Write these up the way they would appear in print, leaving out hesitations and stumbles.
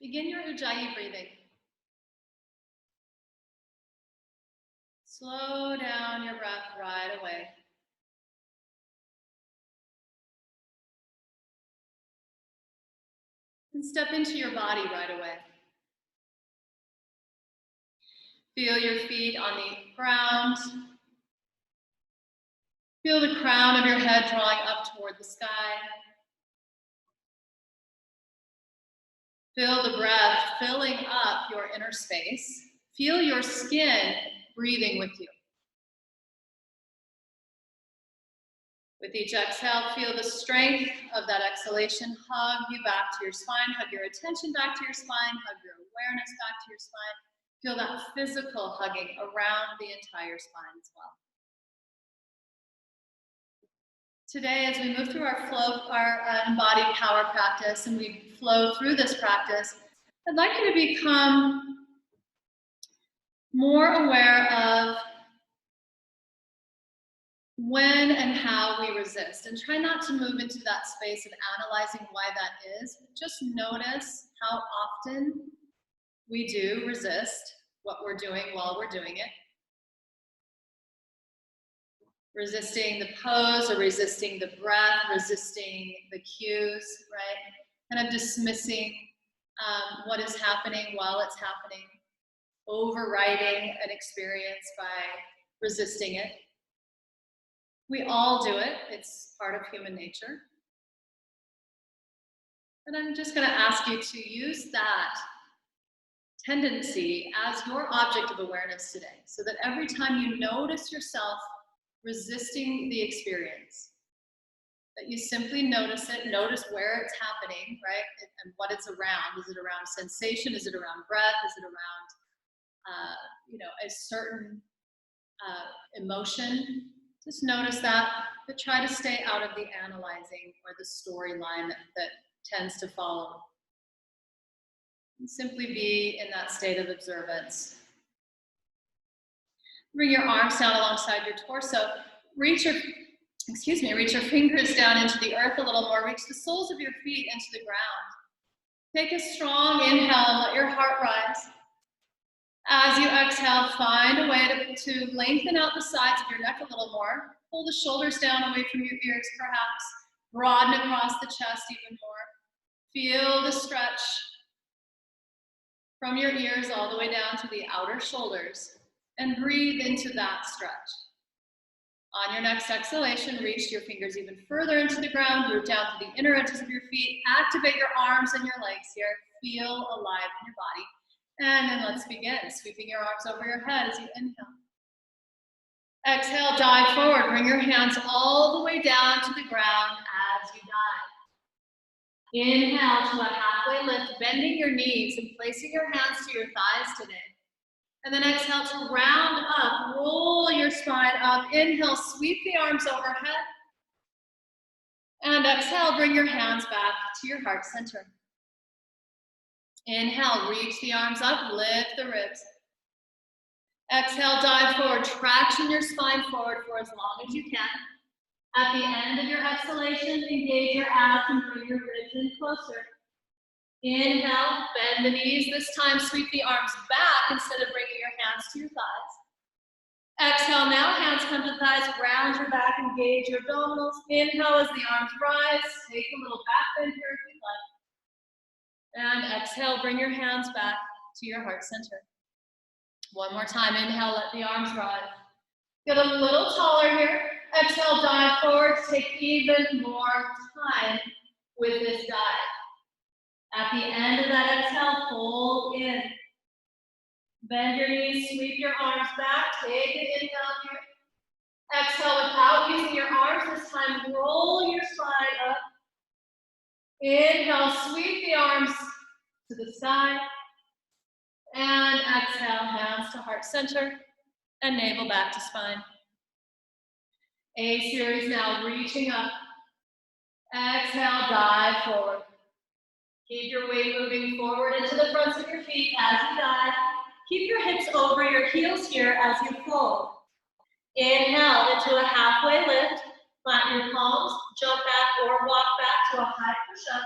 Begin your Ujjayi breathing. Slow down your breath right away. And step into your body right away. Feel your feet on the ground. Feel the crown of your head drawing up toward the sky. Feel the breath filling up your inner space. Feel your skin breathing with you. With each exhale, feel the strength of that exhalation hug you back to your spine, hug your attention back to your spine, hug your awareness back to your spine. Feel that physical hugging around the entire spine as well. Today, as we move through our embodied power practice, and we flow through this practice, I'd like you to become more aware of when and how we resist, and try not to move into that space of analyzing why that is. Just notice how often we do resist what we're doing while we're doing it. Resisting the pose, or resisting the breath, resisting the cues, right? Kind of dismissing what is happening while it's happening, overriding an experience by resisting it. We all do it. It's part of human nature. And I'm just going to ask you to use that tendency as your object of awareness today, so that every time you notice yourself resisting the experience, that you simply notice it, notice where it's happening, right? And what it's around. Is it around sensation? Is it around breath? Is it around, a certain emotion? Just notice that, but try to stay out of the analyzing or the storyline that tends to follow. And simply be in that state of observance. Bring your arms down alongside your torso. Reach your fingers down into the earth a little more. Reach the soles of your feet into the ground. Take a strong inhale and let your heart rise. As you exhale, find a way to lengthen out the sides of your neck a little more. Pull the shoulders down away from your ears, perhaps. Broaden across the chest even more. Feel the stretch from your ears all the way down to the outer shoulders. And breathe into that stretch. On your next exhalation, reach your fingers even further into the ground. Root down to the inner edges of your feet. Activate your arms and your legs here. Feel alive in your body. And then let's begin, sweeping your arms over your head as you inhale. Exhale, dive forward. Bring your hands all the way down to the ground as you dive. Inhale to a halfway lift, bending your knees and placing your hands to your thighs today. And then exhale to round up, roll your spine up. Inhale, sweep the arms overhead. And exhale, bring your hands back to your heart center. Inhale, reach the arms up, lift the ribs. Exhale, dive forward, traction your spine forward for as long as you can. At the end of your exhalation, engage your abs and bring your ribs in closer. Inhale, bend the knees. This time, sweep the arms back instead of bringing your hands to your thighs. Exhale, now hands come to thighs, round your back, engage your abdominals. Inhale as the arms rise, take a little back bend here if you'd like. And exhale, bring your hands back to your heart center. One more time, inhale, let the arms rise. Get a little taller here. Exhale, dive forward, take even more time with this dive. At the end of that exhale, fold in. Bend your knees, sweep your arms back, take an inhale here. Exhale without using your arms this time, roll your spine up. Inhale, sweep the arms to the side. And exhale, hands to heart center and navel back to spine. A series now, reaching up. Exhale, dive forward. Keep your weight moving forward into the fronts of your feet as you dive. Keep your hips over your heels here as you fold. Inhale into a halfway lift. Plant your palms, jump back or walk back to a high push-up.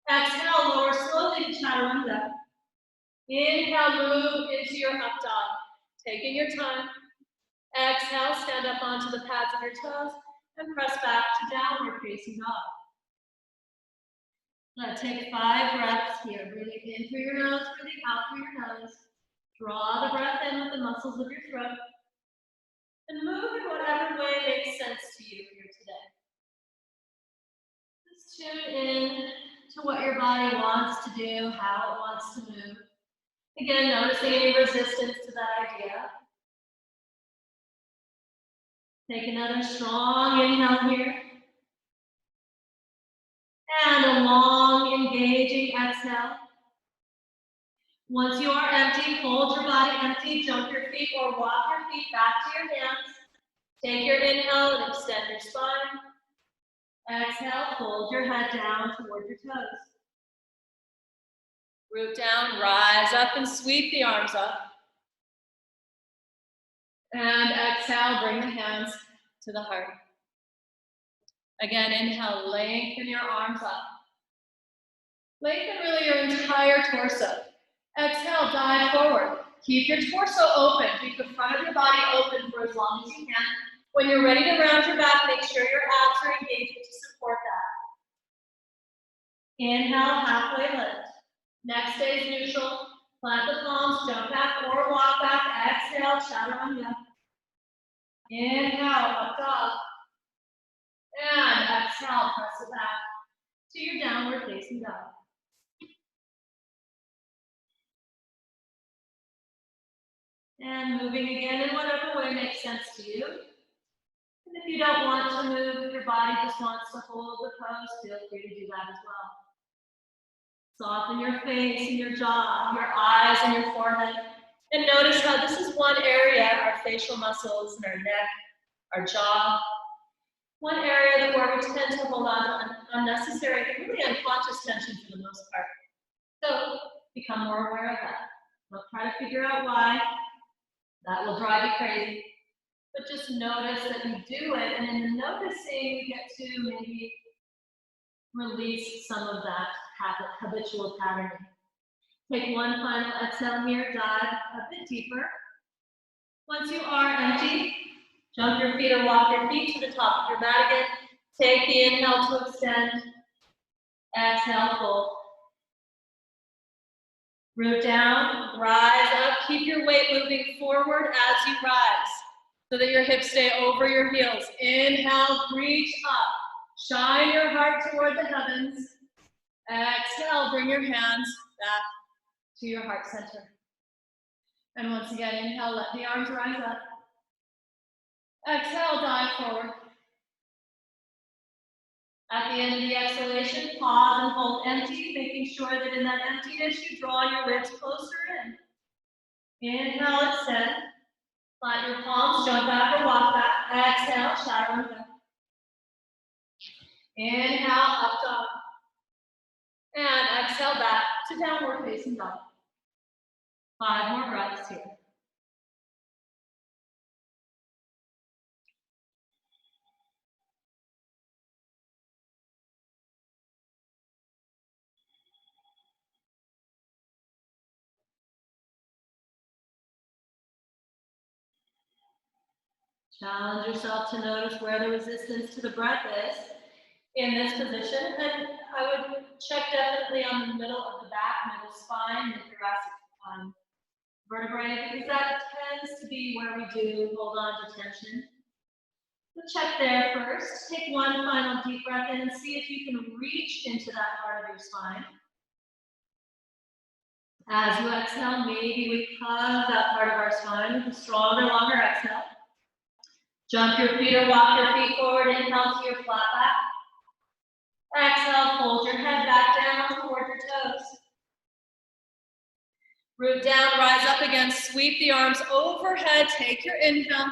Exhale, lower slowly to chaturanga. Inhale, move into your up dog. Taking your time. Exhale, stand up onto the pads of your toes and press back to downward facing dog. Let's take 5 breaths here. Breathing in through your nose, breathing out through your nose. Draw the breath in with the muscles of your throat. And move in whatever way makes sense to you here today. Just tune in to what your body wants to do, how it wants to move. Again, noticing any resistance to that idea. Take another strong inhale here. And a long, engaging exhale. Once you are empty, hold your body empty, jump your feet or walk your feet back to your hands. Take your inhale and extend your spine. Exhale, fold your head down toward your toes. Root down, rise up and sweep the arms up. And exhale, bring the hands to the heart. Again, inhale, lengthen your arms up. Lengthen really your entire torso. Exhale, dive forward. Keep your torso open. Keep the front of your body open for as long as you can. When you're ready to round your back, make sure your abs are engaged to support that. Inhale, halfway lift. Next stays neutral. Plant the palms, jump back or walk back. Exhale, chaturanga. Inhale, up dog. And exhale, press it back to your downward facing dog. And moving again in whatever way makes sense to you. And if you don't want to move, if your body just wants to hold the pose, feel free to do that as well. Soften your face and your jaw, your eyes and your forehead. And notice how this is one area, our facial muscles and our neck, our jaw. One area where we tend to hold on to unnecessary, really unconscious tension for the most part. So become more aware of that. Don't try to figure out why. That will drive you crazy. But just notice that you do it, and in the noticing, you get to maybe release some of that habitual patterning. Take one final exhale here, dive a bit deeper. Once you are empty, jump your feet or walk your feet to the top of your mat again. Take the inhale to extend. Exhale, fold. Root down, rise up. Keep your weight moving forward as you rise so that your hips stay over your heels. Inhale, reach up. Shine your heart toward the heavens. Exhale, bring your hands back to your heart center. And once again, inhale, let the arms rise up. Exhale, dive forward. At the end of the exhalation, pause and hold empty, making sure that in that emptiness you draw your ribs closer in. Inhale, extend. Plant your palms, jump back or walk back. Exhale, chaturanga. Inhale, up dog. And exhale back to downward facing dog. 5 more breaths here. Challenge yourself to notice where the resistance to the breath is in this position. And I would check definitely on the middle of the back, middle spine, the thoracic vertebrae, because that tends to be where we do hold on to tension. So check there first. Take one final deep breath in and see if you can reach into that part of your spine. As you exhale, maybe we hug that part of our spine with a stronger, longer exhale. Jump your feet or walk your feet forward, inhale to your flat back. Exhale, fold your head back down toward your toes. Root down, rise up again, sweep the arms overhead, take your inhale.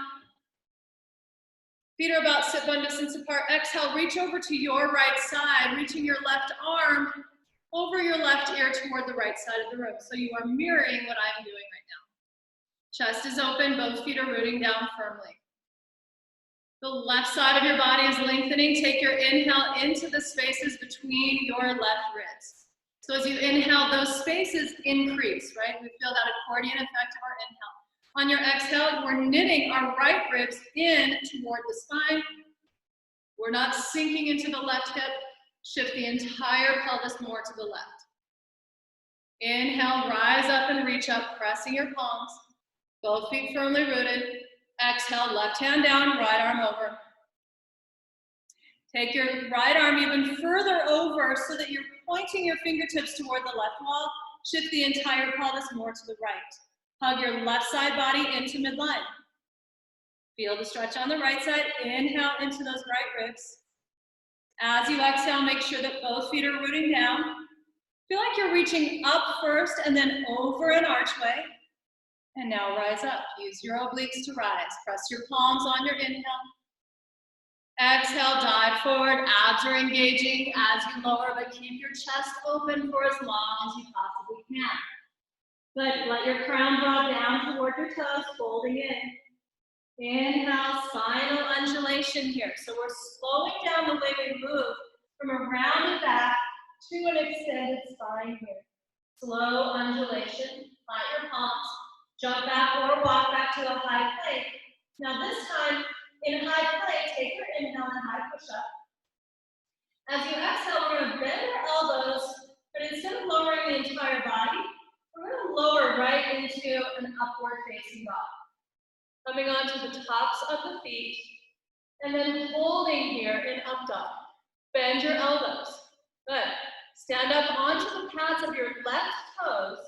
Feet are about sit bone distance apart. Exhale, reach over to your right side, reaching your left arm over your left ear toward the right side of the room. So you are mirroring what I'm doing right now. Chest is open, both feet are rooting down firmly. The left side of your body is lengthening. Take your inhale into the spaces between your left ribs. So as you inhale, those spaces increase, right? We feel that accordion effect of our inhale. On your exhale, we're knitting our right ribs in toward the spine. We're not sinking into the left hip. Shift the entire pelvis more to the left. Inhale, rise up and reach up, pressing your palms. Both feet firmly rooted. Exhale, left hand down, right arm over. Take your right arm even further over so that you're pointing your fingertips toward the left wall. Shift the entire pelvis more to the right. Hug your left side body into midline. Feel the stretch on the right side. Inhale into those right ribs. As you exhale, make sure that both feet are rooting down. Feel like you're reaching up first and then over an archway. And now rise up. Use your obliques to rise. Press your palms on your inhale. Exhale, dive forward. Abs are engaging as you lower, but keep your chest open for as long as you possibly can. Good. Let your crown draw down toward your toes, folding in. Inhale, spinal undulation here. So we're slowing down the way we move from a rounded back to an extended spine here. Slow undulation. Plant your palms. Jump back or walk back to a high plank. Now this time, in high plank, take your inhale and high push-up. As you exhale, we're going to bend our elbows, but instead of lowering the entire body, we're going to lower right into an upward facing dog. Coming onto the tops of the feet, and then holding here in up dog. Bend your elbows. Good. Stand up onto the pads of your left toes,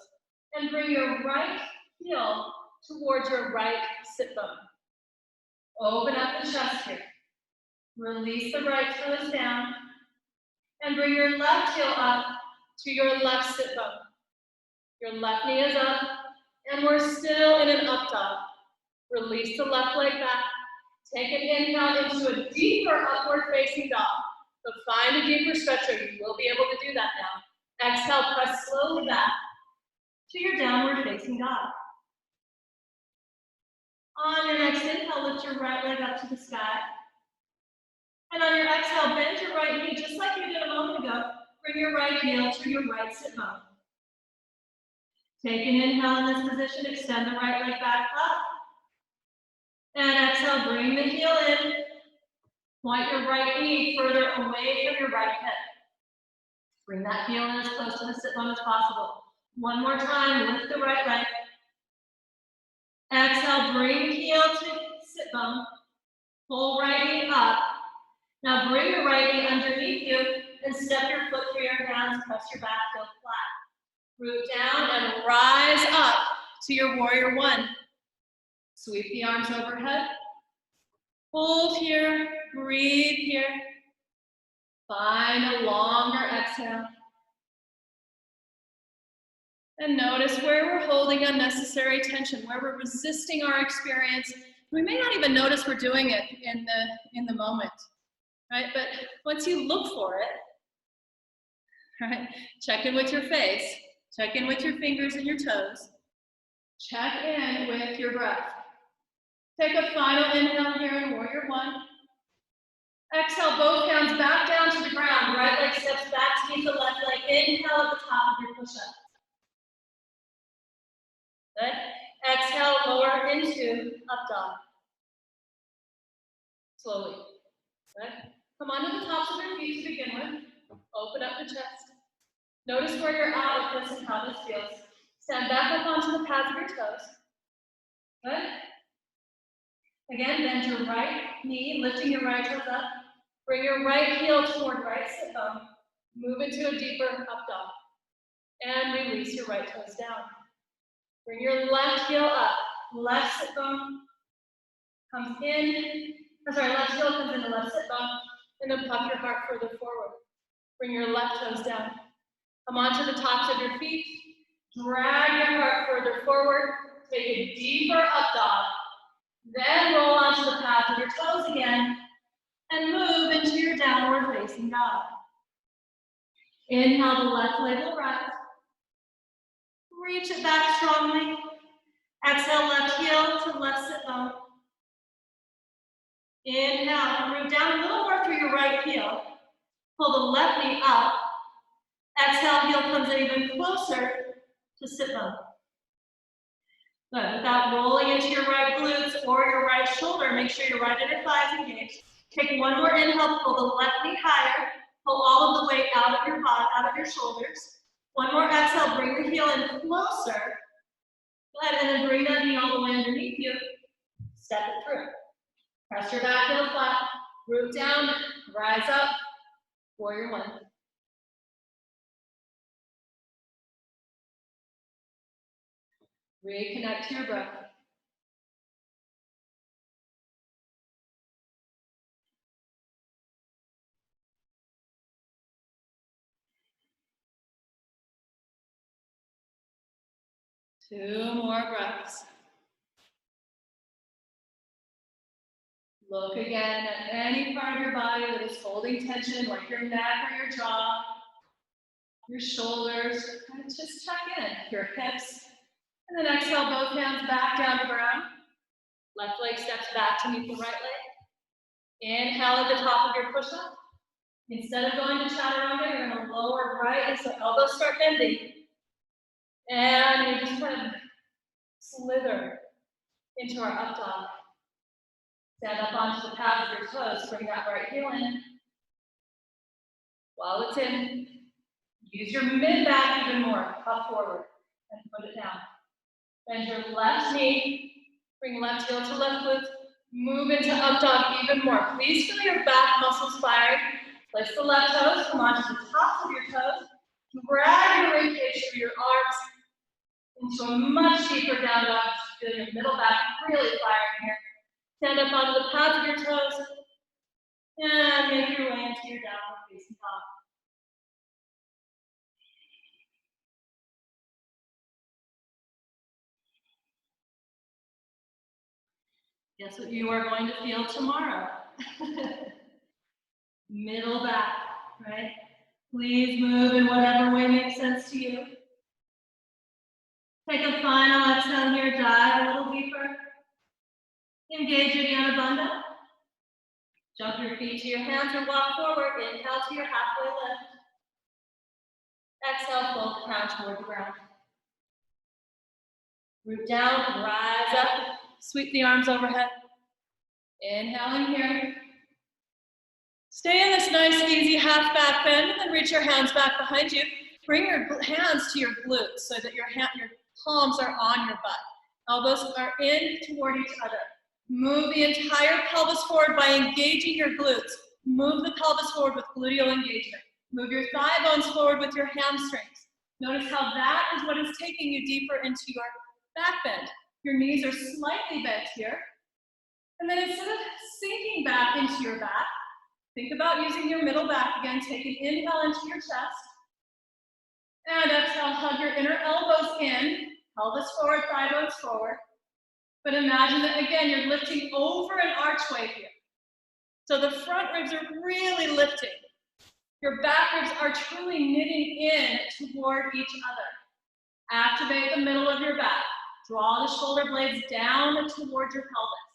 and bring your right heel towards your right sit bone. Open up the chest here. Release the right toes down, and bring your left heel up to your left sit bone. Your left knee is up, and we're still in an up dog. Release the left leg back. Take an inhale into a deeper upward facing dog. So find a deeper stretcher. You will be able to do that now. Exhale, press slowly back to your downward facing dog. On your next inhale, lift your right leg up to the sky. And on your exhale, bend your right knee just like you did a moment ago. Bring your right heel to your right sit bone. Take an inhale in this position. Extend the right leg back up. And exhale, bring the heel in. Point your right knee further away from your right hip. Bring that heel in as close to the sit bone as possible. One more time, lift the right leg. Exhale, bring heel to sit bone. Pull right knee up. Now bring your right knee underneath you and step your foot through your hands. Press your back heel flat. Root down and rise up to your warrior one. Sweep the arms overhead. Hold here, breathe here. Find a longer exhale. And notice where we're holding unnecessary tension, where we're resisting our experience. We may not even notice we're doing it in the moment, right? But once you look for it, right? Check in with your face, check in with your fingers and your toes, check in with your breath. Take a final inhale here in warrior one. Exhale, both hands back down to the ground. Right leg steps back to meet the left leg. Inhale at the top of your push-up. Good. Exhale, lower into up dog. Slowly. Good. Come onto the tops of your feet to begin with. Open up the chest. Notice where you're at with this and how this feels. Stand back up onto the pads of your toes. Good. Again, bend your right knee, lifting your right toes up. Bring your right heel toward right sit bone. Move into a deeper up dog. And release your right toes down. Bring your left heel up. Left sit bone comes in. Left heel comes into left sit bone. And then puff your heart further forward. Bring your left toes down. Come onto the tops of your feet. Drag your heart further forward. Take a deeper up dog. Then roll onto the pads of your toes again. And move into your downward facing dog. Inhale, the left leg will rise. Reach it back strongly. Exhale, left heel to left sit bone. Inhale, root down a little more through your right heel. Pull the left knee up. Exhale, heel comes in even closer to sit bone. Good. Without rolling into your right glutes or your right shoulder, make sure your right inner thigh is engaged. Take one more inhale, pull the left knee higher, pull all of the weight out of your body, out of your shoulders. One more exhale, bring the heel in closer. Go ahead and then bring that knee all the way underneath you. Step it through. Press your back heel flat, root down, rise up, warrior one. Reconnect to your breath. Two more breaths. Look again at any part of your body that is holding tension, like your neck or your jaw, your shoulders. And just check in. Your hips. And then exhale, both hands back down to ground. Left leg steps back to meet the right leg. Inhale at the top of your push-up. Instead of going to chaturanga, you're going to lower right so elbows start bending. And you just kind of slither into our up dog. Stand up onto the pads of your toes, bring that right heel in. While it's in, use your mid-back even more, up forward, and put it down. Bend your left knee, bring left heel to left glute, move into up dog even more. Please feel your back muscles firing. Place the left toes, come onto the tops of your toes, drag your ribcage through your arms into a much deeper down dog. Feel your middle back really firing here. Stand up onto the pads of your toes, and make your way into your downward facing dog. Guess what you are going to feel tomorrow? Middle back, right? Please move in whatever way makes sense to you. Take a final exhale here, dive a little deeper. Engage your Uddiyana Bandha. Jump your feet to your hands and walk forward. Inhale to your halfway lift. Exhale, fold the crown toward the ground. Root down, rise up, sweep the arms overhead. Inhaling here. Stay in this nice, easy half back bend, and then reach your hands back behind you. Bring your hands to your glutes so that your palms are on your butt. Elbows are in toward each other. Move the entire pelvis forward by engaging your glutes. Move the pelvis forward with gluteal engagement. Move your thigh bones forward with your hamstrings. Notice how that is what is taking you deeper into your back bend. Your knees are slightly bent here. And then instead of sinking back into your back, think about using your middle back again. Take an inhale into your chest. And exhale, hug your inner elbows in. Pelvis forward, thigh bones forward. But imagine that, again, you're lifting over an archway here. So the front ribs are really lifting. Your back ribs are truly knitting in toward each other. Activate the middle of your back. Draw the shoulder blades down toward your pelvis.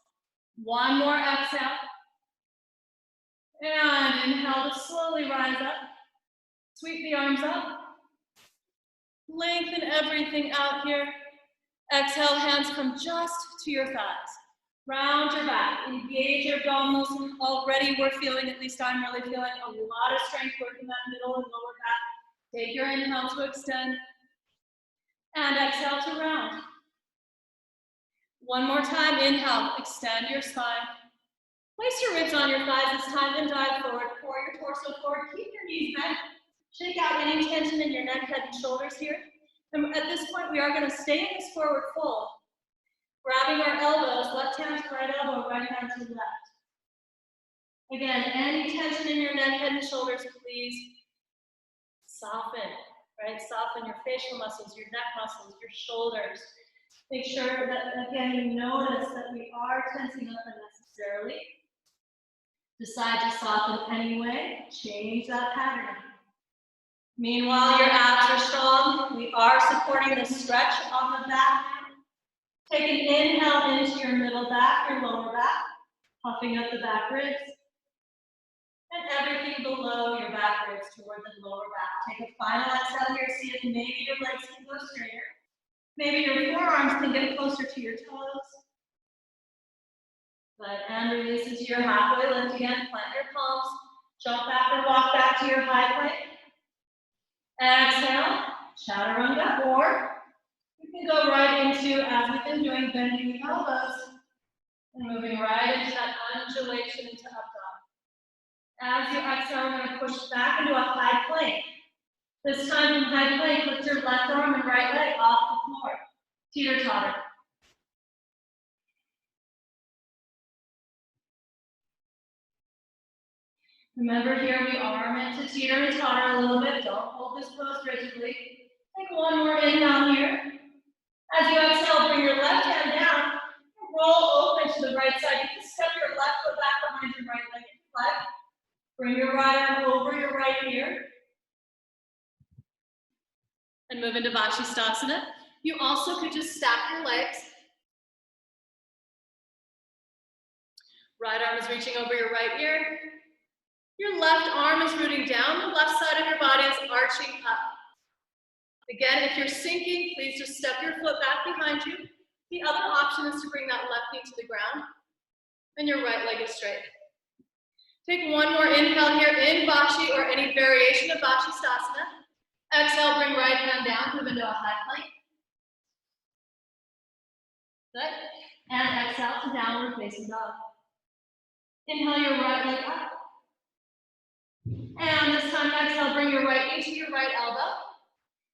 One more exhale. And inhale to slowly rise up. Sweep the arms up. Lengthen everything out here. Exhale, hands come just to your thighs. Round your back, engage your abdominals. Already we're feeling, at least I'm really feeling, a lot of strength working that middle and lower back. Take your inhale to extend. And exhale to round. One more time, inhale, extend your spine. Place your ribs on your thighs this time and dive forward. Pour your torso forward, keep your knees bent. Shake out any tension in your neck, head, and shoulders here. And at this point, we are going to stay in this forward fold. Grabbing our elbows, left hand to right elbow, right hand to left. Again, any tension in your neck, head, and shoulders, please soften, right? Soften your facial muscles, your neck muscles, your shoulders. Make sure that, again, you notice that we are tensing up unnecessarily. Decide to soften anyway, change that pattern. Meanwhile, your abs are strong. We are supporting the stretch on the back. Take an inhale into your middle back, your lower back, puffing up the back ribs. And everything below your back ribs toward the lower back. Take a final exhale here. See if maybe your legs can go straighter. Maybe your forearms can get closer to your toes. Good, and release into your halfway lift again. Plant your palms. Jump back or walk back to your high plank. Exhale, chaturanga, or you can go right into, as we've been doing, bending the elbows and moving right into that undulation into up dog. As you exhale, we're going to push back into a high plank. This time in high plank, lift your left arm and right leg off the floor. Teeter-totter. Remember here, we are meant to teeter and totter a little bit. Don't hold this pose rigidly. Take one more inhale here. As you exhale, bring your left hand down. Roll open to the right side. You can step your left foot back behind your right leg if you like. Bring your right arm over your right ear. And move into Vashisthasana. You also could just stack your legs. Right arm is reaching over your right ear. Your left arm is rooting down. The left side of your body is arching up. Again, if you're sinking, please just step your foot back behind you. The other option is to bring that left knee to the ground, and your right leg is straight. Take one more inhale here in Vashi or any variation of Vashisthasana. Exhale, bring right hand down, move into a high plank. Good. And exhale to downward facing dog. Inhale your right leg up. And this time, exhale, bring your right knee to your right elbow.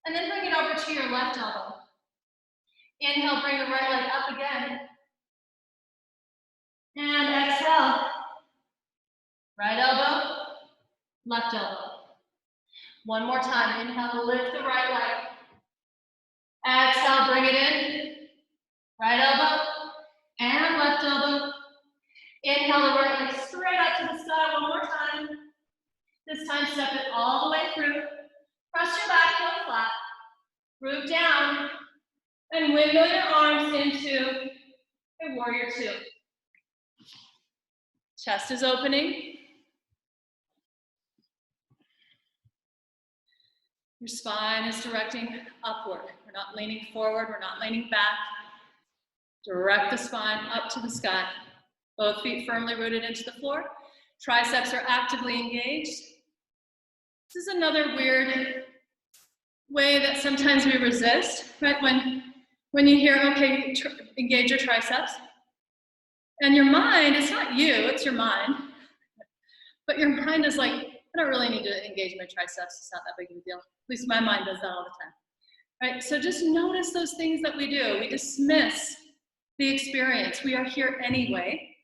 And then bring it over to your left elbow. Inhale, bring the right leg up again. And exhale. Right elbow, left elbow. One more time. Inhale, lift the right leg. Exhale, bring it in. Right elbow and left elbow. Inhale the right leg straight up to the sky one more time. This time, step it all the way through. Press your back heel flat. Root down. And wiggle your arms into a warrior two. Chest is opening. Your spine is directing upward. We're not leaning forward. We're not leaning back. Direct the spine up to the sky. Both feet firmly rooted into the floor. Triceps are actively engaged. This is another weird way that sometimes we resist, right? When you hear, okay, engage your triceps, and your mind, it's not you, it's your mind, but your mind is like, I don't really need to engage my triceps, it's not that big of a deal. At least my mind does that all the time, right? So just notice those things that we do. We dismiss the experience. We are here anyway.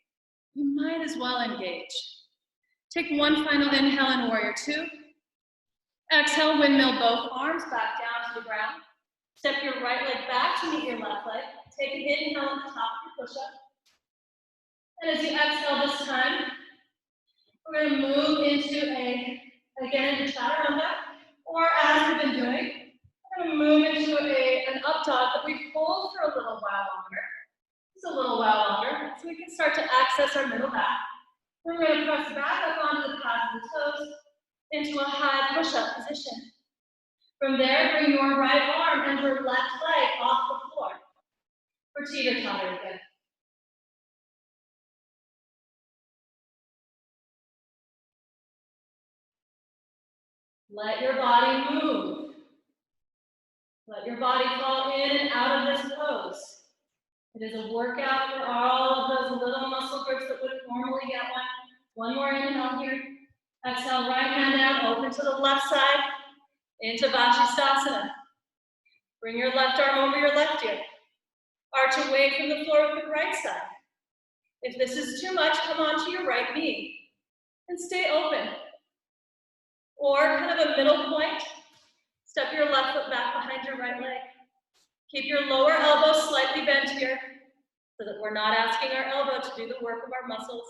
You might as well engage. Take one final inhale in warrior two. Exhale, windmill both arms back down to the ground. Step your right leg back to meet your left leg. Take an inhale at the top of your push-up. And as you exhale this time, we're going to move into again into chaturanga, or as we've been doing, we're going to move into an up dog that we hold for a little while longer. Just a little while longer, so we can start to access our middle back. Then we're going to press back up onto the pads of the toes into a high push-up position. From there, bring your right arm and your left leg off the floor for teeter-totter again. Let your body move. Let your body fall in and out of this pose. It is a workout for all of those little muscle groups that would normally get one. One more inhale here. Exhale, right hand down, open to the left side, into Vashisthasana. Bring your left arm over your left ear. Arch away from the floor with the right side. If this is too much, come onto your right knee and stay open. Or kind of a middle point, step your left foot back behind your right leg. Keep your lower elbow slightly bent here so that we're not asking our elbow to do the work of our muscles.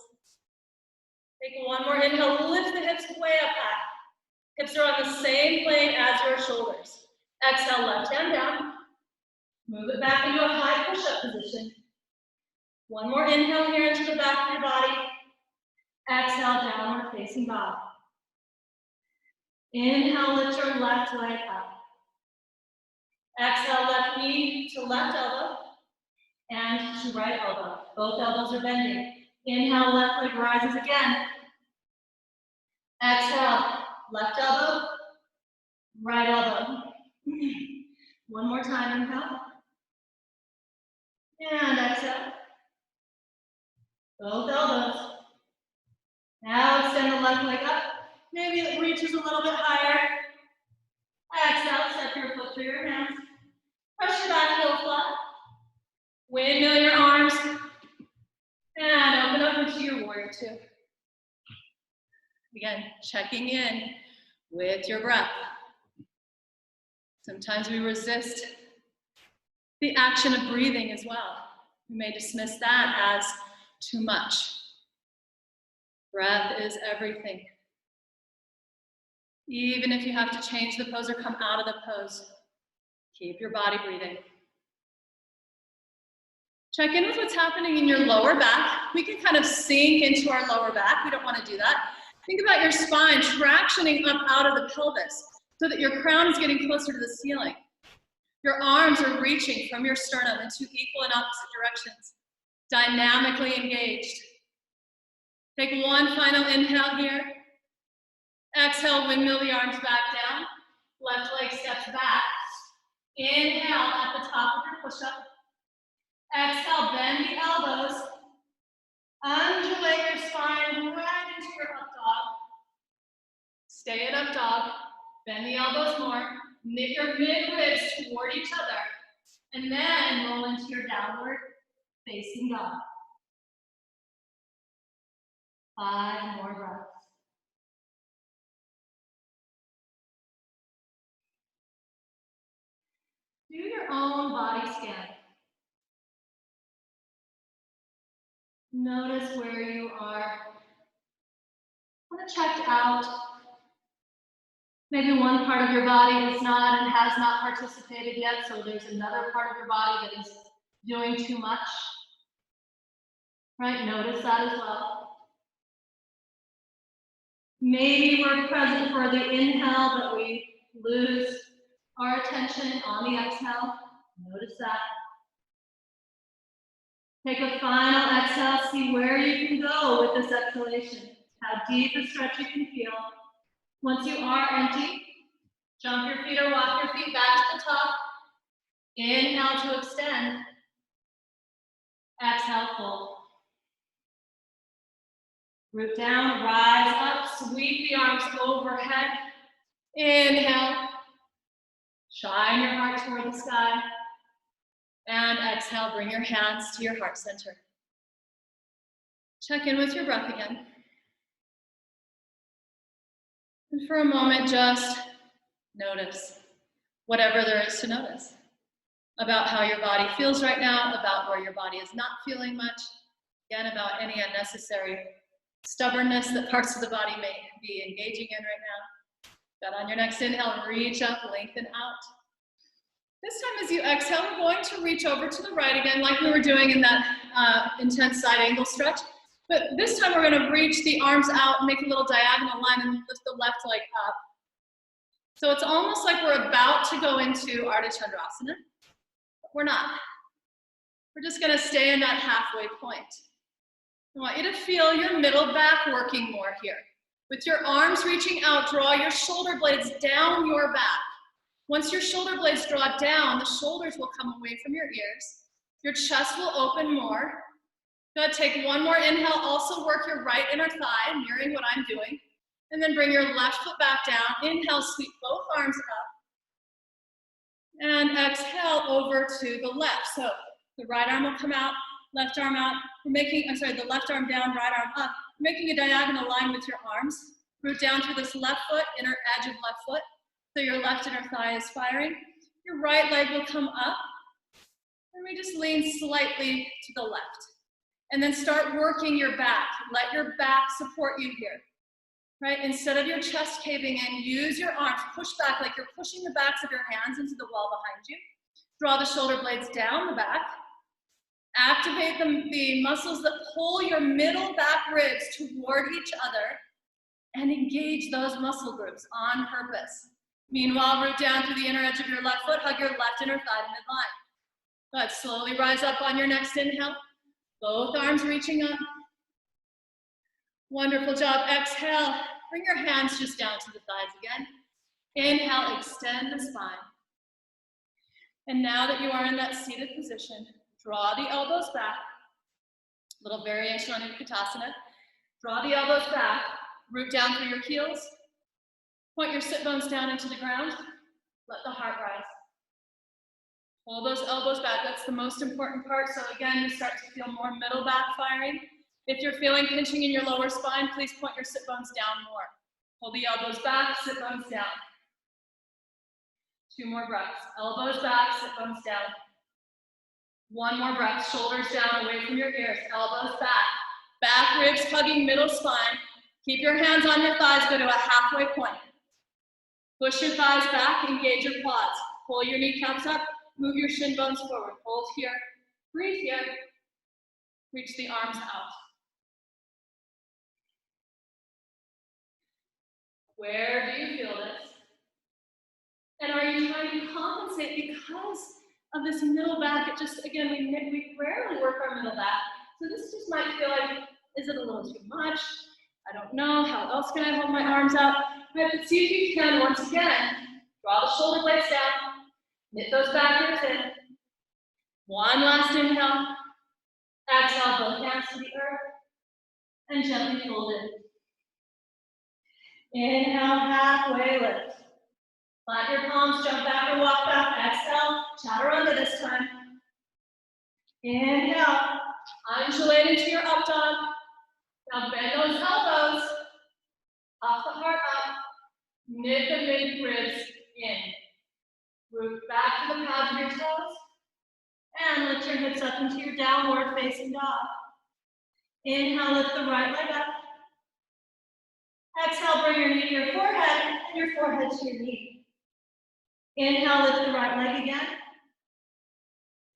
Take one more inhale, lift the hips way up high. Hips are on the same plane as your shoulders. Exhale, left hand down. Move it back into a high push-up position. One more inhale here into the back of your body. Exhale, downward facing dog. Inhale, lift your left leg up. Exhale, left knee to left elbow and to right elbow. Both elbows are bending. Inhale, left leg rises again. Exhale, left elbow, right elbow. One more time, inhale. And exhale. Both elbows. Now extend the left leg up. Maybe it reaches a little bit higher. Exhale, step your foot through your hands. Press your back heel flat. Windmill your arms. And open up into your warrior two. Again, checking in with your breath. Sometimes we resist the action of breathing as well. We may dismiss that as too much. Breath is everything. Even if you have to change the pose or come out of the pose, keep your body breathing. Check in with what's happening in your lower back. We can kind of sink into our lower back. We don't want to do that. Think about your spine tractioning up out of the pelvis so that your crown is getting closer to the ceiling. Your arms are reaching from your sternum in two equal and opposite directions, dynamically engaged. Take one final inhale here. Exhale, windmill the arms back down. Left leg steps back. Inhale at the top of your push-up. Exhale, bend the elbows. Undulate your spine right into your up dog. Stay at up dog. Bend the elbows more. Knit your mid-ribs toward each other. And then roll into your downward facing dog. 5 more breaths. Do your own body scan. Notice where you are kind of checked out. Maybe one part of your body is not and has not participated yet, so there's another part of your body that is doing too much. Right? Notice that as well. Maybe we're present for the inhale, but we lose our attention on the exhale. Notice that. Take a final exhale, see where you can go with this exhalation, how deep a stretch you can feel. Once you are empty, jump your feet or walk your feet back to the top. Inhale to extend. Exhale, fold. Root down, rise up, sweep the arms overhead. Inhale. Shine your heart toward the sky. And exhale, bring your hands to your heart center. Check in with your breath again. And for a moment, just notice whatever there is to notice about how your body feels right now, about where your body is not feeling much, again, about any unnecessary stubbornness that parts of the body may be engaging in right now. But on your next inhale, reach up, lengthen out. This time as you exhale, we're going to reach over to the right again, like we were doing in that intense side angle stretch. But this time we're going to reach the arms out and make a little diagonal line and lift the left leg up. So it's almost like we're about to go into Ardha Chandrasana, but we're not. We're just going to stay in that halfway point. I want you to feel your middle back working more here. With your arms reaching out, draw your shoulder blades down your back. Once your shoulder blades draw down, the shoulders will come away from your ears. Your chest will open more. Go ahead, take one more inhale. Also work your right inner thigh, mirroring what I'm doing. And then bring your left foot back down. Inhale, sweep both arms up. And exhale over to the left. So the right arm will come out, left arm out. The left arm down, right arm up. We're making a diagonal line with your arms. Root down through this left foot, inner edge of left foot. So your left inner thigh is firing. Your right leg will come up. And we just lean slightly to the left. And then start working your back. Let your back support you here. Right? Instead of your chest caving in, use your arms. Push back like you're pushing the backs of your hands into the wall behind you. Draw the shoulder blades down the back. Activate the muscles that pull your middle back ribs toward each other. and engage those muscle groups on purpose. Meanwhile, root down through the inner edge of your left foot, hug your left inner thigh to midline. Good, slowly rise up on your next inhale. Both arms reaching up. Wonderful job. Exhale, bring your hands just down to the thighs again. Inhale, extend the spine. And now that you are in that seated position, draw the elbows back. Little variation on Utkatasana. Draw the elbows back, root down through your heels. Point your sit bones down into the ground. Let the heart rise. Pull those elbows back. That's the most important part. So again, you start to feel more middle back firing. If you're feeling pinching in your lower spine, please point your sit bones down more. Pull the elbows back, sit bones down. 2 more breaths. Elbows back, sit bones down. 1 more breath. Shoulders down, away from your ears. Elbows back. Back ribs hugging middle spine. Keep your hands on your thighs. Go to a halfway point. Push your thighs back. Engage your quads. Pull your kneecaps up. Move your shin bones forward. Hold here. Breathe here. Reach the arms out. Where do you feel this? And are you trying to compensate because of this middle back? It just, again, we rarely work our middle back. So this just might feel like, is it a little too much? I don't know. How else can I hold my arms out? Right, but see if you can, once again, draw the shoulder blades down. Knit those back ribs in. 1 last inhale. Exhale, both hands to the earth. And gently fold in. Inhale, halfway lift. Plant your palms, jump back or walk back. Exhale, chaturanga this time. Inhale, undulate into your up dog. Now bend those elbows. Off the heart up. Knit the mid ribs in. Root back to the pads of your toes. And lift your hips up into your downward facing dog. Inhale, lift the right leg up. Exhale, bring your knee to your forehead and your forehead to your knee. Inhale, lift the right leg again.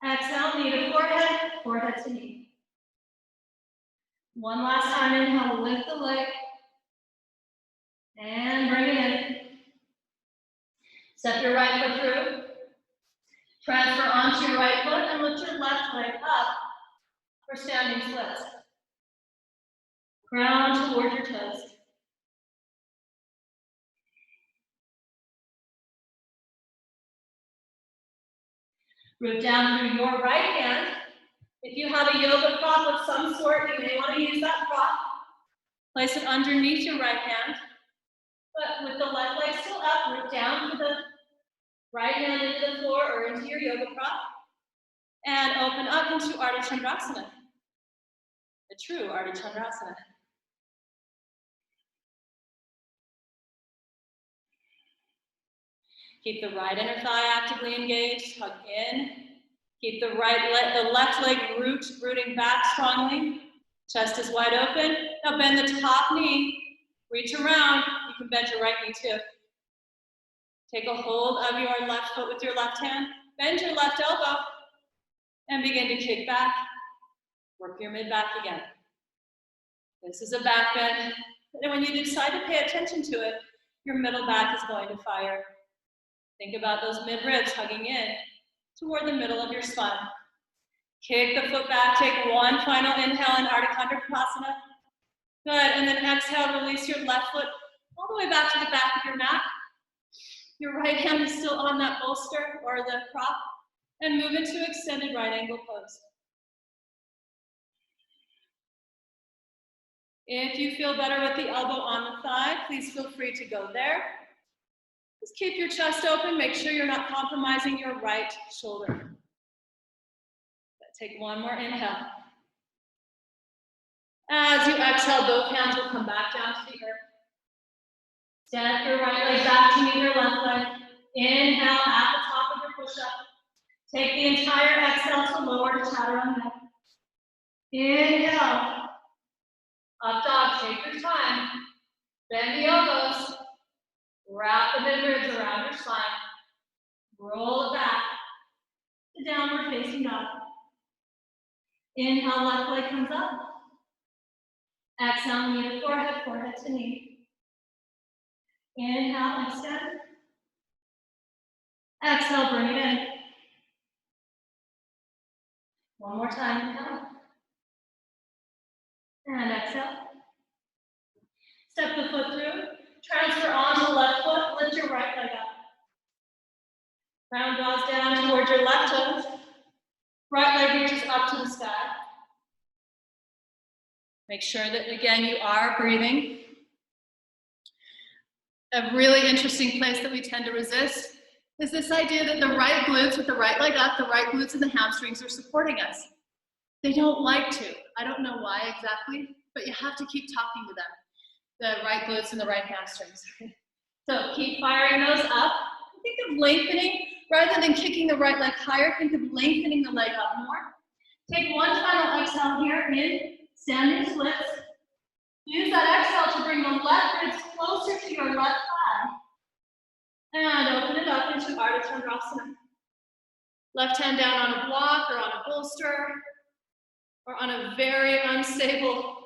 Exhale, knee to forehead, forehead to knee. 1 last time, inhale, lift the leg. And bring it in. Step your right foot through. Transfer onto your right foot and lift your left leg up for standing splits. Ground toward your toes. Root down through your right hand. If you have a yoga prop of some sort, you may want to use that prop. Place it underneath your right hand. But with the left leg still up, root down to the right hand into the floor or into your yoga prop. And open up into Ardha Chandrasana. The true Ardha Chandrasana. Keep the right inner thigh actively engaged, hug in. Keep the left leg rooting back strongly. Chest is wide open. Now bend the top knee, reach around. You can bend your right knee too. Take a hold of your left foot with your left hand. Bend your left elbow and begin to kick back. Work your mid back again. This is a back bend. And when you decide to pay attention to it, your middle back is going to fire. Think about those mid ribs hugging in toward the middle of your spine. Kick the foot back, take 1 final inhale in Ardha Chandrasana. Good, and then exhale, release your left foot all the way back to the back of your mat. Your right hand is still on that bolster or the prop, and move into extended right angle pose. If you feel better with the elbow on the thigh, please feel free to go there. Just keep your chest open. Make sure you're not compromising your right shoulder. Take 1 more inhale. As you exhale, both hands will come back down to the earth. Stand your right leg back to meet your left leg. Inhale at the top of your push-up. Take the entire exhale to lower to chaturanga. Inhale. Up dog, take your time. Bend the elbows. Wrap the mid ribs around your spine. Roll it back to downward facing dog. Inhale, left leg comes up. Exhale, knee to forehead, forehead to knee. Inhale, extend. Exhale, bring it in. One more time, inhale. And exhale. Step the foot through. Transfer onto the left foot. Lift your right leg up. Ground draws down towards your left toes. Right leg reaches up to the sky. Make sure that, again, you are breathing. A really interesting place that we tend to resist is this idea that the right glutes with the right leg up, the right glutes and the hamstrings are supporting us. They don't like to. I don't know why exactly, but you have to keep talking to them. The right glutes and the right hamstrings. So keep firing those up. Think of lengthening, rather than kicking the right leg higher, think of lengthening the leg up more. Take one final exhale here in standing splits. Use that exhale to bring the left ribs closer to your left thigh. And open it up into Ardha Chandrasana. Left hand down on a block or on a bolster, or on a very unstable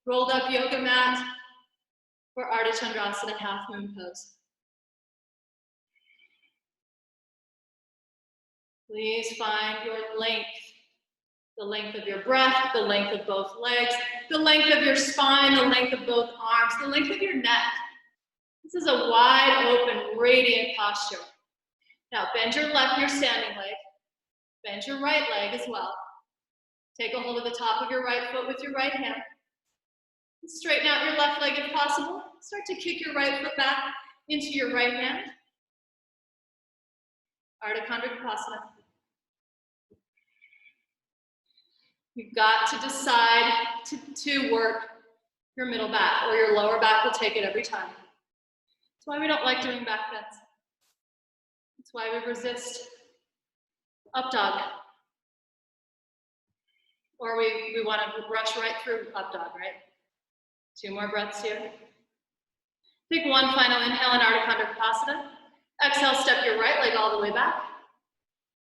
rolled up yoga mat for Ardha Chandrasana, half moon pose. Please find your length. The length of your breath, the length of both legs, the length of your spine, the length of both arms, the length of your neck. This is a wide open, radiant posture. Now bend your standing leg. Bend your right leg as well. Take a hold of the top of your right foot with your right hand. Straighten out your left leg if possible. Start to kick your right foot back into your right hand. Ardha Chandrasana. You've got to decide to work your middle back, or your lower back will take it every time. That's why we don't like doing back bends. That's why we resist up dog. Or we want to rush right through up dog, right? 2 more breaths here. Take one final inhale in Ardha Chandrasana. Exhale, step your right leg all the way back.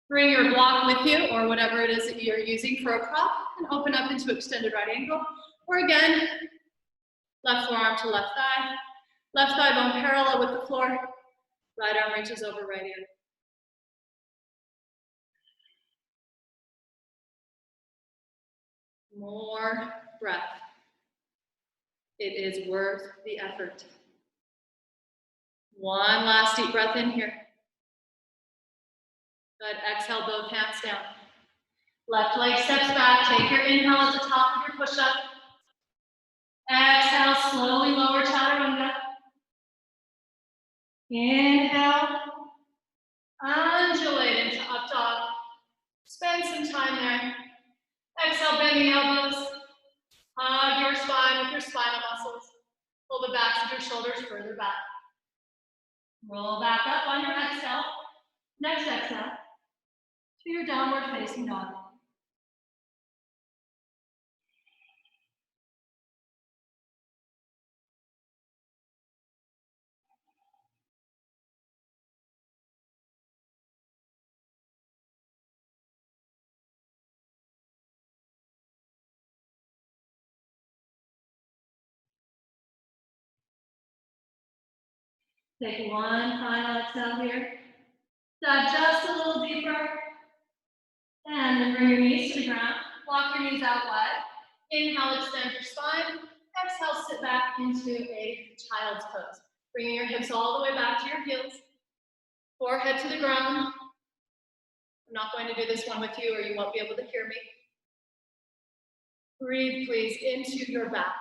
Bring your block with you, or whatever it is that you're using for a prop, and open up into extended right angle. Or again, left forearm to left thigh bone parallel with the floor, right arm reaches over right ear. More breath. It is worth the effort. One last deep breath in here. Good, exhale, both hands down. Left leg steps back, take your inhale at the top of your push-up. Exhale, slowly lower chaturanga. Inhale, undulate into up dog. Spend some time there. Exhale, bend the elbows. Hug your spine with your spinal muscles. Pull the backs of your shoulders further back. Roll back up on your exhale. Next exhale to your downward facing dog. Take one final exhale here. Dive just a little deeper. And then bring your knees to the ground. Walk your knees out wide. Inhale, extend your spine. Exhale, sit back into a child's pose. Bringing your hips all the way back to your heels. Forehead to the ground. I'm not going to do this one with you, or you won't be able to hear me. Breathe, please, into your back.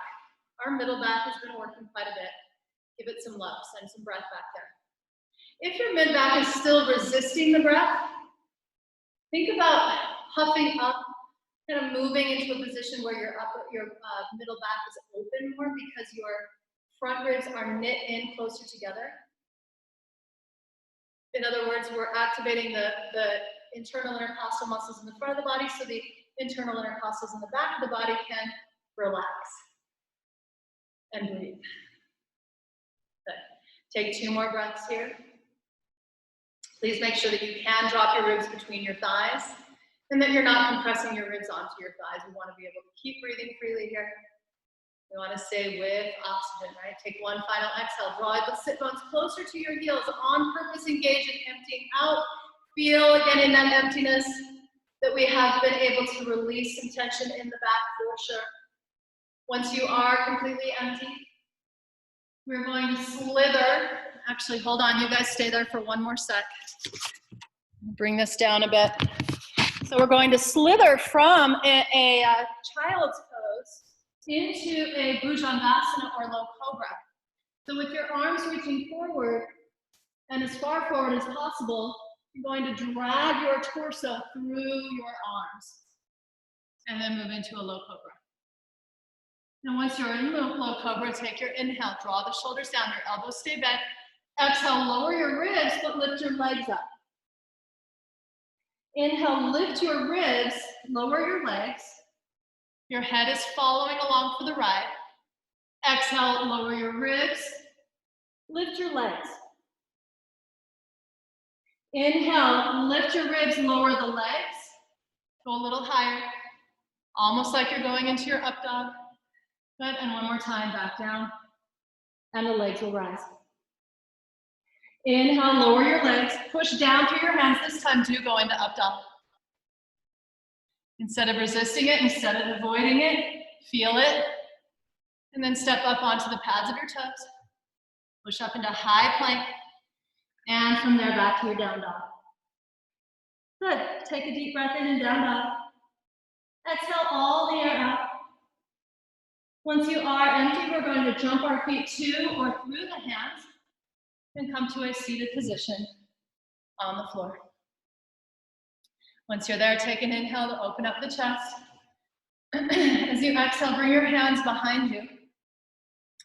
Our middle back has been working quite a bit. Give it some love, send some breath back there. If your mid back is still resisting the breath, think about puffing up, kind of moving into a position where your middle back is open more, because your front ribs are knit in closer together. In other words, we're activating the internal intercostal muscles in the front of the body, so the internal intercostals in the back of the body can relax and breathe. Good. Take 2 more breaths here. Please make sure that you can drop your ribs between your thighs, and that you're not compressing your ribs onto your thighs. We want to be able to keep breathing freely here. We want to stay with oxygen, right? Take one final exhale. Draw the sit bones closer to your heels. On purpose, engage in emptying out. Feel again in that emptiness that we have been able to release some tension in the back for sure. Once you are completely empty, we're going to slither. Actually, hold on, you guys stay there for one more sec. Bring this down a bit. So we're going to slither from a child's pose into a Bhujangasana or low cobra. So with your arms reaching forward and as far forward as possible, you're going to drag your torso through your arms and then move into a low cobra. And once you're in low cobra, take your inhale, draw the shoulders down, your elbows stay bent. Exhale, lower your ribs, but lift your legs up. Inhale, lift your ribs, lower your legs. Your head is following along for the ride. Exhale, lower your ribs, lift your legs. Inhale, lift your ribs, lower the legs. Go a little higher, almost like you're going into your up dog. Good, and one more time, back down, and the legs will rise. Inhale, lower your legs, push down through your hands. This time, do go into up dog. Instead of resisting it, instead of avoiding it, feel it, and then step up onto the pads of your toes. Push up into high plank, and from there, back to your down dog. Good, take a deep breath in and down dog. Exhale all the air out. Once you are empty, we're going to jump our feet to or through the hands and come to a seated position on the floor. Once you're there, take an inhale to open up the chest. As you exhale, bring your hands behind you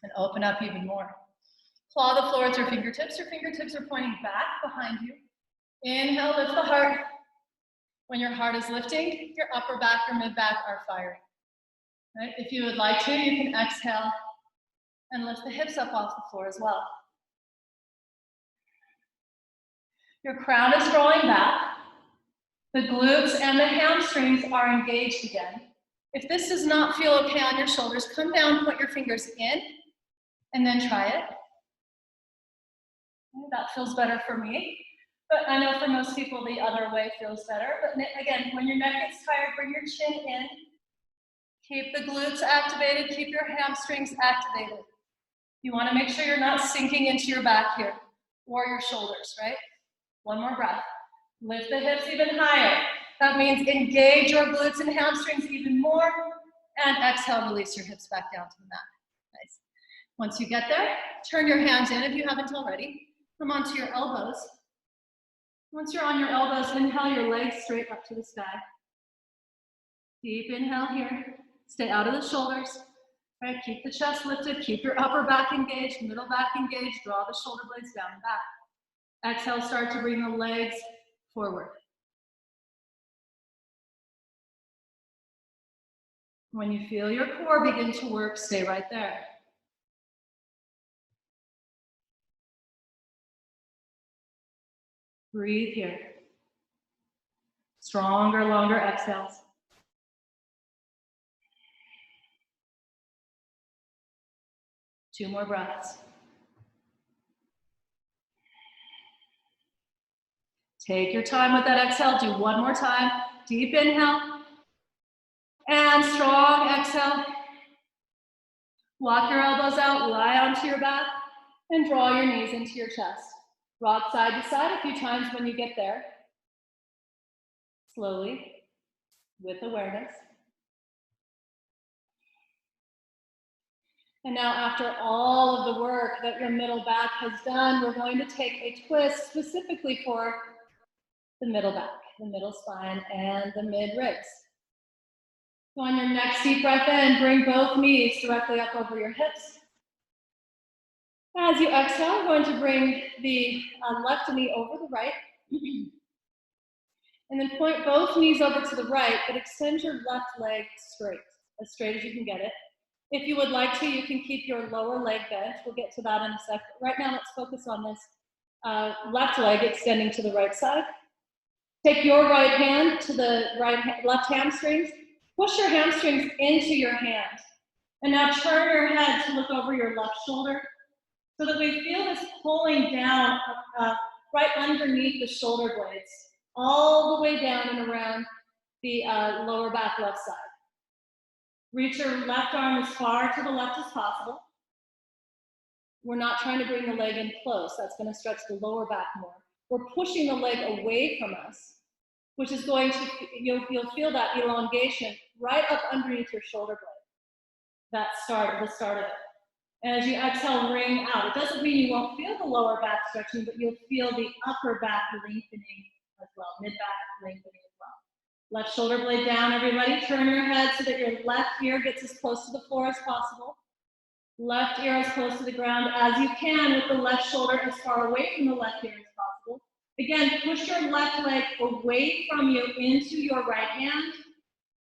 and open up even more. Claw the floor with your fingertips. Your fingertips are pointing back behind you. Inhale, lift the heart. When your heart is lifting, your upper back, your mid back are firing. Right? If you would like to, you can exhale and lift the hips up off the floor as well. Your crown is rolling back. The glutes and the hamstrings are engaged again. If this does not feel okay on your shoulders, come down, put your fingers in, and then try it. Okay, that feels better for me, but I know for most people the other way feels better. But again, when your neck gets tired, bring your chin in. Keep the glutes activated, keep your hamstrings activated. You want to make sure you're not sinking into your back here or your shoulders, right? One more breath. Lift the hips even higher. That means engage your glutes and hamstrings even more. And exhale, release your hips back down to the mat. Nice. Once you get there, turn your hands in if you haven't already. Come onto your elbows. Once you're on your elbows, inhale your legs straight up to the sky. Deep inhale here. Stay out of the shoulders. Right, keep the chest lifted, keep your upper back engaged, middle back engaged, draw the shoulder blades down and back. Exhale, start to bring the legs forward. When you feel your core begin to work, stay right there. Breathe here. Stronger, longer exhales. Two more breaths. Take your time with that exhale. Do one more time. Deep inhale. And strong exhale. Walk your elbows out, lie onto your back, and draw your knees into your chest. Rock side to side a few times when you get there. Slowly, with awareness. And now after all of the work that your middle back has done, we're going to take a twist specifically for the middle back, the middle spine, and the mid ribs. So on your next deep breath in, bring both knees directly up over your hips. As you exhale, you're going to bring the left knee over the right. And then point both knees over to the right, but extend your left leg straight as you can get it. If you would like to, you can keep your lower leg bent. We'll get to that in a sec. Right now, let's focus on this left leg extending to the right side. Take your right hand to the left hamstrings. Push your hamstrings into your hand. And now turn your head to look over your left shoulder so that we feel this pulling down right underneath the shoulder blades, all the way down and around the lower back left side. Reach your left arm as far to the left as possible. We're not trying to bring the leg in close. That's going to stretch the lower back more. We're pushing the leg away from us, which is going to, you'll feel that elongation right up underneath your shoulder blade. The start of it. And as you exhale, ring out. It doesn't mean you won't feel the lower back stretching, but you'll feel the upper back lengthening as well, mid-back lengthening as well. Left shoulder blade down, everybody. Turn your head so that your left ear gets as close to the floor as possible. Left ear as close to the ground as you can, with the left shoulder as far away from the left ear as possible. Again, push your left leg away from you into your right hand,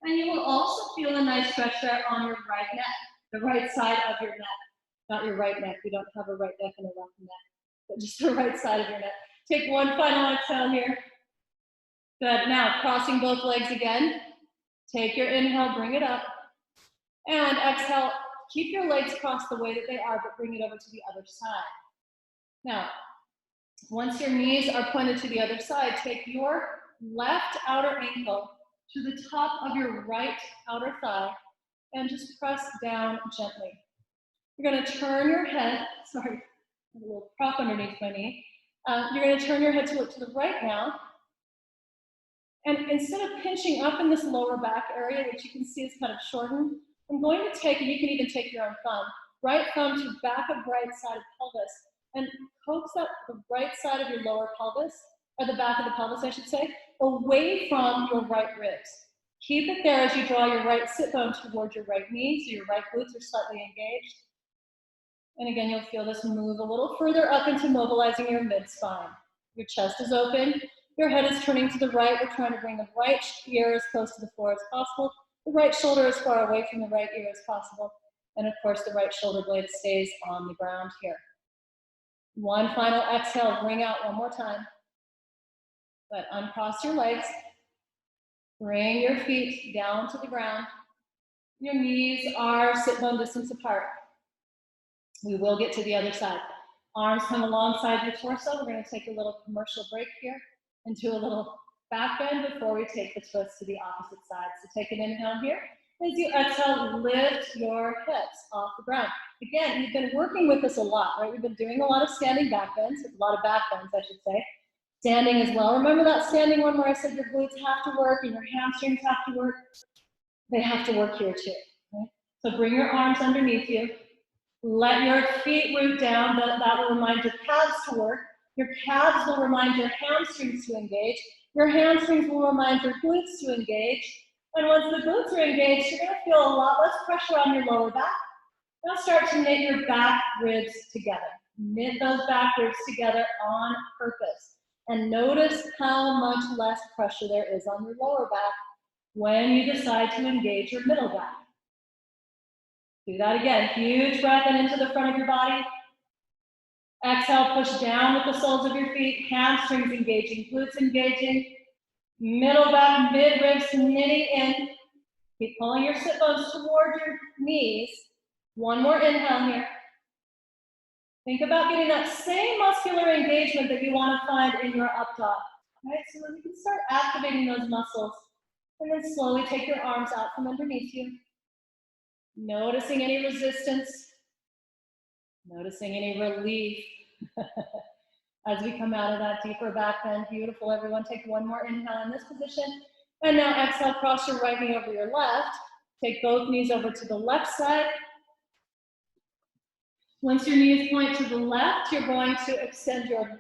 and you will also feel a nice stretch there on your right neck, the right side of your neck. Not your right neck, we don't have a right neck and a left neck, but just the right side of your neck. Take one final exhale here. Good, now crossing both legs again. Take your inhale, bring it up, and exhale. Keep your legs crossed the way that they are, but bring it over to the other side. Now, once your knees are pointed to the other side, take your left outer ankle to the top of your right outer thigh and just press down gently. You're going to turn your head, sorry, a little prop underneath my knee. You're going to turn your head to look to the right now. And instead of pinching up in this lower back area, which you can see is kind of shortened, I'm going to take, and you can even take your own thumb, right thumb to back of right side of pelvis, and coax up the right side of your lower pelvis, or the back of the pelvis, I should say, away from your right ribs. Keep it there as you draw your right sit bone towards your right knee, so your right glutes are slightly engaged. And again, you'll feel this move a little further up into mobilizing your mid-spine. Your chest is open, your head is turning to the right. We're trying to bring the right ear as close to the floor as possible, the right shoulder as far away from the right ear as possible. And of course, the right shoulder blade stays on the ground here. One final exhale, bring out one more time. But uncross your legs. Bring your feet down to the ground. Your knees are sit bone distance apart. We will get to the other side. Arms come alongside your torso. We're going to take a little commercial break here and do a little back bend before we take the twist to the opposite side. So take an inhale here. As you exhale, lift your hips off the ground. Again, we've been working with this a lot, right? We've been doing a lot of standing back bends, a lot of back bends, I should say. Standing as well. Remember that standing one where I said your glutes have to work and your hamstrings have to work? They have to work here too. Okay? So bring your arms underneath you. Let your feet root down. That will remind your calves to work. Your calves will remind your hamstrings to engage. Your hamstrings will remind your glutes to engage. And once the glutes are engaged, you're going to feel a lot less pressure on your lower back. Now start to knit your back ribs together. Knit those back ribs together on purpose. And notice how much less pressure there is on your lower back when you decide to engage your middle back. Do that again. Huge breath in into the front of your body. Exhale, push down with the soles of your feet. Hamstrings engaging, glutes engaging. Middle back, mid-ribs knitting in. Keep pulling your sit bones toward your knees. One more inhale here. Think about getting that same muscular engagement that you want to find in your up dog. Right? So then you can start activating those muscles. And then slowly take your arms out from underneath you. Noticing any resistance. Noticing any relief. As we come out of that deeper back bend. Beautiful, everyone. Take one more inhale in this position. And now exhale, cross your right knee over your left. Take both knees over to the left side. Once your knees point to the left, you're going to extend your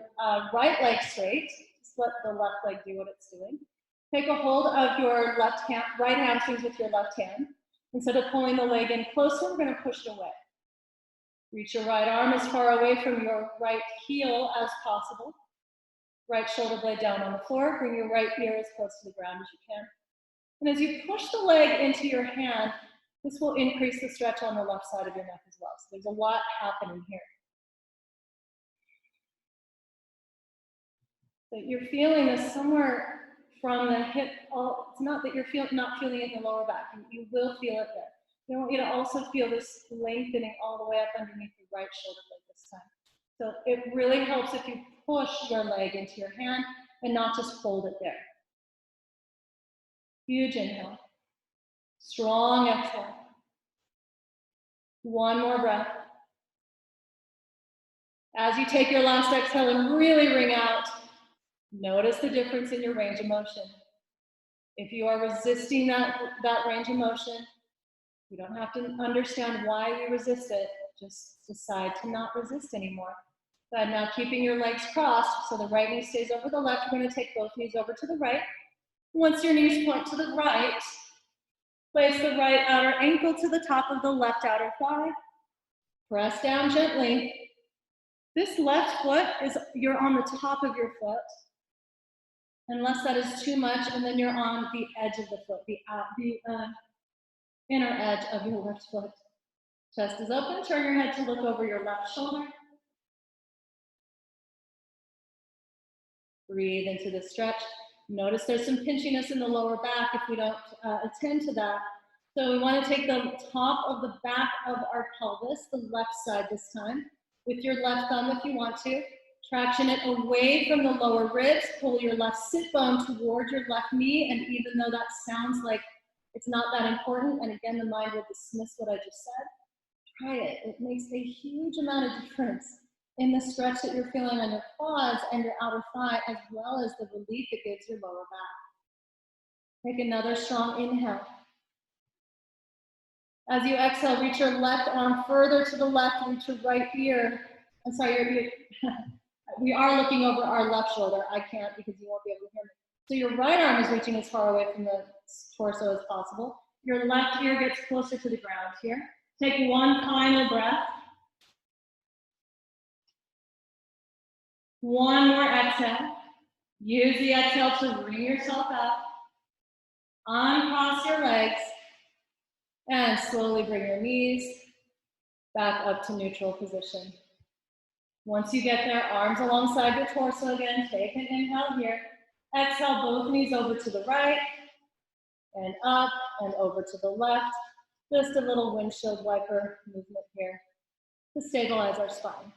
right leg straight. Just let the left leg do what it's doing. Take a hold of your right hamstrings with your left hand. Instead of pulling the leg in closer, we're going to push it away. Reach your right arm as far away from your right heel as possible. Right shoulder blade down on the floor. Bring your right ear as close to the ground as you can. And as you push the leg into your hand, this will increase the stretch on the left side of your neck as well. So there's a lot happening here. So you're feeling this somewhere from the hip. It's not that you're not feeling it in the lower back. You will feel it there. I want you to also feel this lengthening all the way up underneath the right shoulder blade this time. So it really helps if you push your leg into your hand and not just hold it there. Huge inhale. Strong exhale. One more breath. As you take your last exhale and really wring out, notice the difference in your range of motion. If you are resisting that range of motion, you don't have to understand why you resist it. Just decide to not resist anymore. Good. Now keeping your legs crossed, so the right knee stays over the left. We're going to take both knees over to the right. Once your knees point to the right, place the right outer ankle to the top of the left outer thigh. Press down gently. This left foot you're on the top of your foot, unless that is too much, and then you're on the edge of the foot, the inner edge of your left foot. Chest is open, turn your head to look over your left shoulder. Breathe into the stretch. Notice there's some pinchiness in the lower back if we don't attend to that. So we want to take the top of the back of our pelvis, the left side this time, with your left thumb if you want to. Traction it away from the lower ribs. Pull your left sit bone toward your left knee. And even though that sounds like it's not that important, and again, the mind will dismiss what I just said, try it. It makes a huge amount of difference in the stretch that you're feeling on your quads and your outer thigh, as well as the relief it gives your lower back. Take another strong inhale. As you exhale, reach your left arm further to the left, reach your right ear. I'm sorry, we are looking over our left shoulder. I can't because you won't be able to hear me. So your right arm is reaching as far away from the torso as possible. Your left ear gets closer to the ground here. Take one final breath. One more exhale. Use the exhale to bring yourself up. Uncross your legs. And slowly bring your knees back up to neutral position. Once you get there, arms alongside your torso again. Take an inhale here. Exhale, both knees over to the right and up and over to the left. Just a little windshield wiper movement here to stabilize our spine.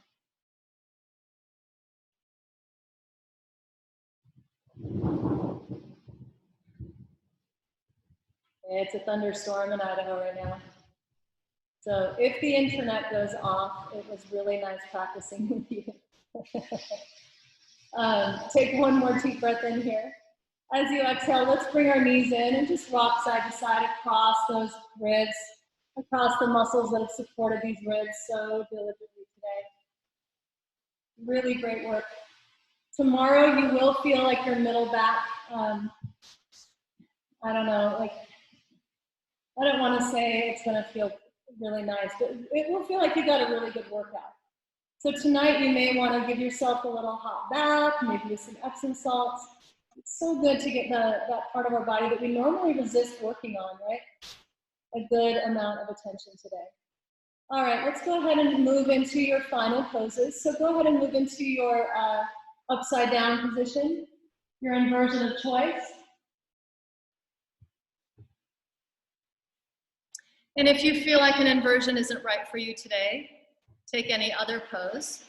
It's a thunderstorm in Idaho right now. So if the internet goes off, it was really nice practicing with you. Take one more deep breath in here. As you exhale, let's bring our knees in and just rock side to side across those ribs, across the muscles that have supported these ribs so diligently today. Really great work. Tomorrow you will feel like your middle back, I don't know, like, I don't want to say it's going to feel really nice, but it will feel like you got a really good workout. So tonight you may want to give yourself a little hot bath, maybe with some Epsom salts. It's so good to get that part of our body that we normally resist working on, right? A good amount of attention today. All right, let's go ahead and move into your final poses. So go ahead and move into your upside down position, your inversion of choice. And if you feel like an inversion isn't right for you today, take any other pose.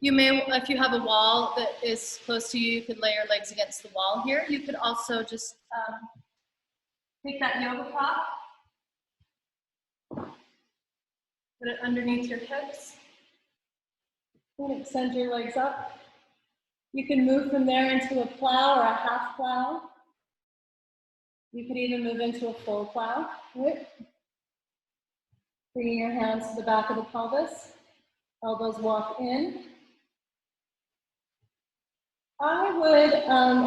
You may, if you have a wall that is close to you, you could lay your legs against the wall here. You could also just take that yoga prop, put it underneath your hips, and extend your legs up. You can move from there into a plow or a half plow. You could even move into a full plow, right? Bringing your hands to the back of the pelvis, elbows walk in. I would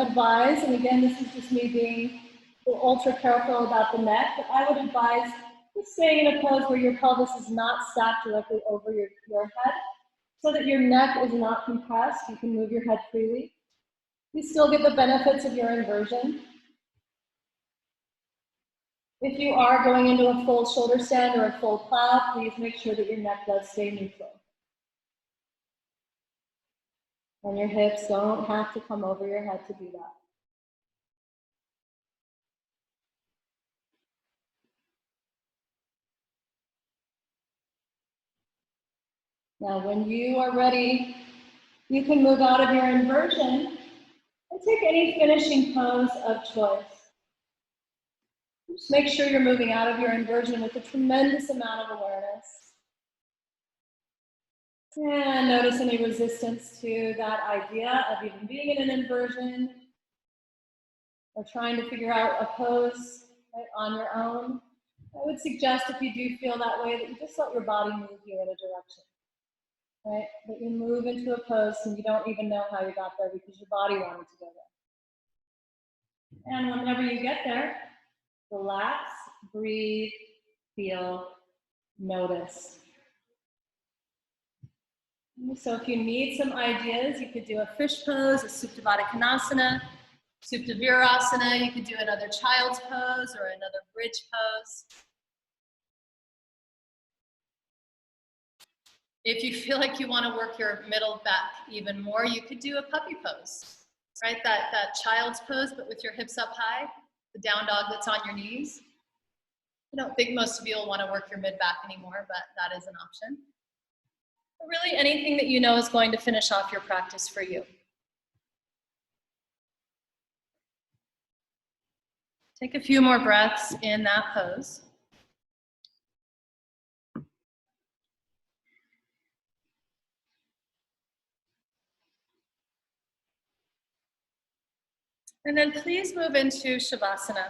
advise, and again, this is just me being ultra careful about the neck, but I would advise just staying in a pose where your pelvis is not stacked directly over your head, so that your neck is not compressed. You can move your head freely. You still get the benefits of your inversion. If you are going into a full shoulder stand or a full plow, please make sure that your neck does stay neutral. And your hips don't have to come over your head to do that. Now, when you are ready, you can move out of your inversion and take any finishing pose of choice. Just make sure you're moving out of your inversion with a tremendous amount of awareness. And notice any resistance to that idea of even being in an inversion or trying to figure out a pose on your own. I would suggest if you do feel that way that you just let your body move you in a direction. Right? That you move into a pose and you don't even know how you got there because your body wanted to go there. And whenever you get there, relax, breathe, feel, notice. So if you need some ideas, you could do a fish pose, a Supta Baddha Konasana, Supta Virasana, you could do another child's pose or another bridge pose. If you feel like you want to work your middle back even more, you could do a puppy pose, right? That child's pose, but with your hips up high, the down dog that's on your knees. I don't think most of you will want to work your mid back anymore, but that is an option. But really anything that you know is going to finish off your practice for you. Take a few more breaths in that pose. And then please move into Shavasana.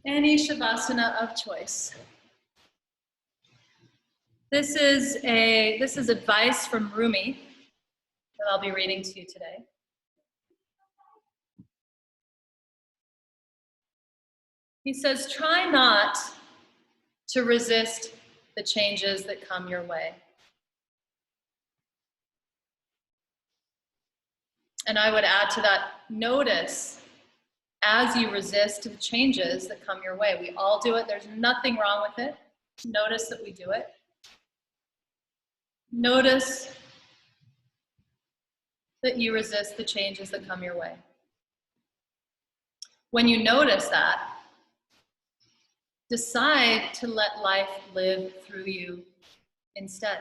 Any Shavasana of choice. This is advice from Rumi that I'll be reading to you today. He says, try not to resist the changes that come your way. And I would add to that, notice as you resist the changes that come your way. We all do it. There's nothing wrong with it. Notice that we do it. Notice that you resist the changes that come your way. When you notice that, decide to let life live through you instead.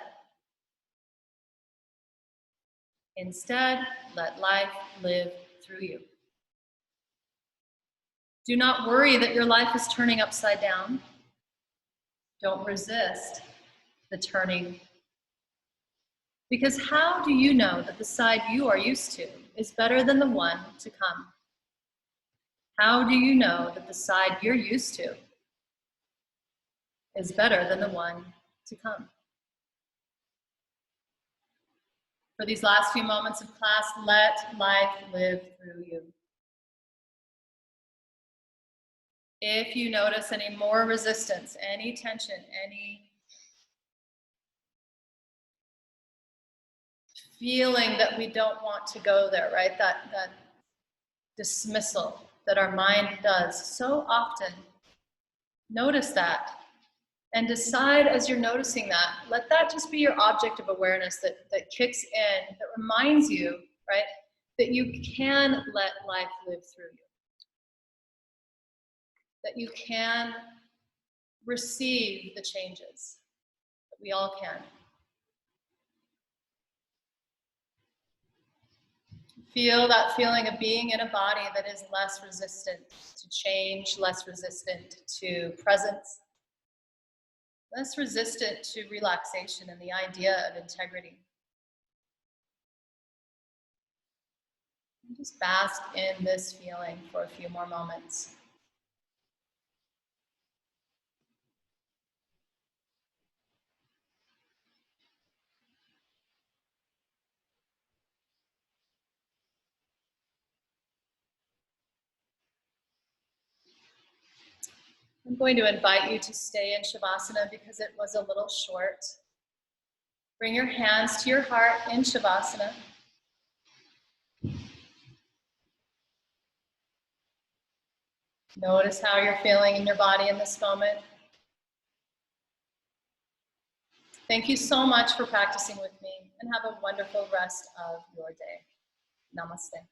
Instead, let life live through you. Do not worry that your life is turning upside down. Don't resist the turning. Because how do you know that the side you are used to is better than the one to come? How do you know that the side you're used to is better than the one to come? For these last few moments of class, let life live through you. If you notice any more resistance, any tension, any feeling that we don't want to go there, right? That dismissal that our mind does so often, notice that. And decide as you're noticing that, let that just be your object of awareness that kicks in, that reminds you, right, that you can let life live through you. That you can receive the changes, that we all can. Feel that feeling of being in a body that is less resistant to change, less resistant to presence, less resistant to relaxation and the idea of integrity. And just bask in this feeling for a few more moments. I'm going to invite you to stay in Shavasana because it was a little short. Bring your hands to your heart in Shavasana. Notice how you're feeling in your body in this moment. Thank you so much for practicing with me, and have a wonderful rest of your day. Namaste.